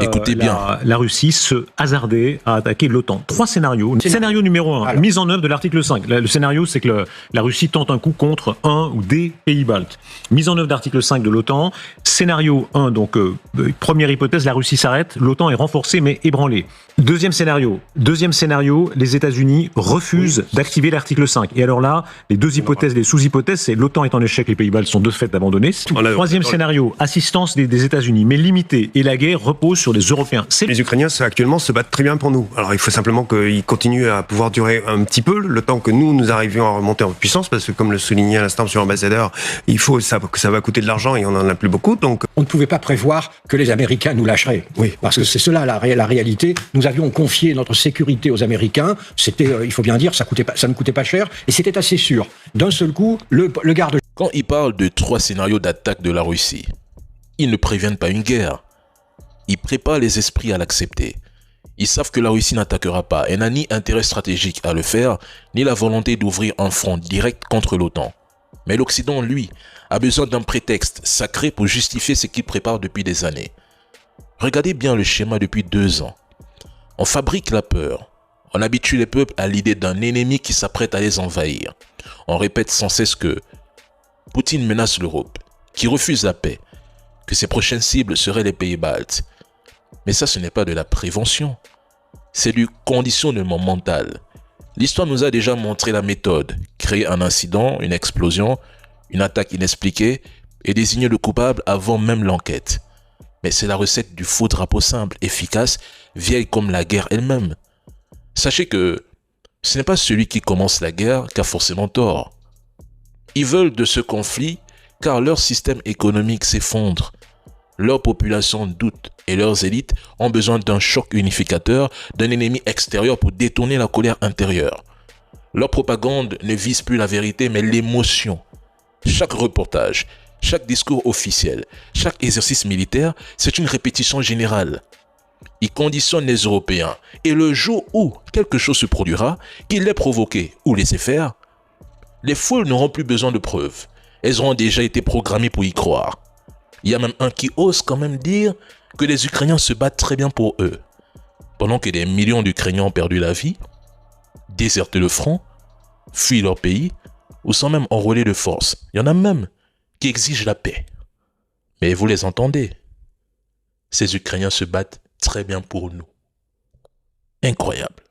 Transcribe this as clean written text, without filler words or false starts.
Écoutez bien. La Russie se hasardait à attaquer l'OTAN. 3 scénarios. Scénario numéro 1, mise en œuvre de l'article 5. Le scénario, c'est que la Russie tente un coup contre un ou des pays baltes. Mise en œuvre d'article 5 de l'OTAN. Scénario 1, donc première hypothèse, la Russie s'arrête, l'OTAN est renforcée mais ébranlée. Deuxième scénario, les États-Unis refusent d'activer l'article 5. Et alors là, les deux hypothèses, les sous-hypothèses, c'est l'OTAN est en échec, les pays baltes sont de fait abandonnés. Troisième scénario, assistance des États-Unis, mais limitée, et la guerre repose sur les Européens. Les Ukrainiens actuellement se battent très bien pour nous. Alors il faut simplement qu'ils continuent à pouvoir durer un petit peu, le temps que nous arrivions à remonter en puissance, parce que comme le soulignait à l'instant M. l'ambassadeur, que ça va coûter de l'argent et on n'en a plus beaucoup. Donc on ne pouvait pas prévoir que les Américains nous lâcheraient. Oui, parce que c'est cela la réalité. Nous avions confié notre sécurité aux Américains. C'était, il faut bien dire, ça ne coûtait pas cher et c'était assez sûr. D'un seul coup, le garde. Quand ils parlent de 3 scénarios d'attaque de la Russie, ils ne préviennent pas une guerre. Ils préparent les esprits à l'accepter. Ils savent que la Russie n'attaquera pas et n'a ni intérêt stratégique à le faire, ni la volonté d'ouvrir un front direct contre l'OTAN. Mais l'Occident, lui, a besoin d'un prétexte sacré pour justifier ce qu'il prépare depuis des années. Regardez bien le schéma depuis 2 ans. On fabrique la peur. On habitue les peuples à l'idée d'un ennemi qui s'apprête à les envahir. On répète sans cesse que Poutine menace l'Europe, qui refuse la paix, que ses prochaines cibles seraient les pays baltes. Mais ça, ce n'est pas de la prévention. C'est du conditionnement mental. L'histoire nous a déjà montré la méthode. Créer un incident, une explosion, une attaque inexpliquée et désigner le coupable avant même l'enquête. Mais c'est la recette du faux drapeau simple, efficace, vieille comme la guerre elle-même. Sachez que ce n'est pas celui qui commence la guerre qui a forcément tort. Ils veulent de ce conflit car leur système économique s'effondre. Leur population doute et leurs élites ont besoin d'un choc unificateur, d'un ennemi extérieur pour détourner la colère intérieure. Leur propagande ne vise plus la vérité mais l'émotion. Chaque reportage, chaque discours officiel, chaque exercice militaire, c'est une répétition générale. Ils conditionnent les Européens et le jour où quelque chose se produira, qu'ils l'aient provoqué ou laissé faire, les foules n'auront plus besoin de preuves. Elles auront déjà été programmées pour y croire. Il y a même un qui ose quand même dire que les Ukrainiens se battent très bien pour eux. Pendant que des millions d'Ukrainiens ont perdu la vie, déserté le front, fui leur pays, ou sont même enrôlés de force. Il y en a même qui exigent la paix. Mais vous les entendez. Ces Ukrainiens se battent très bien pour nous. Incroyable.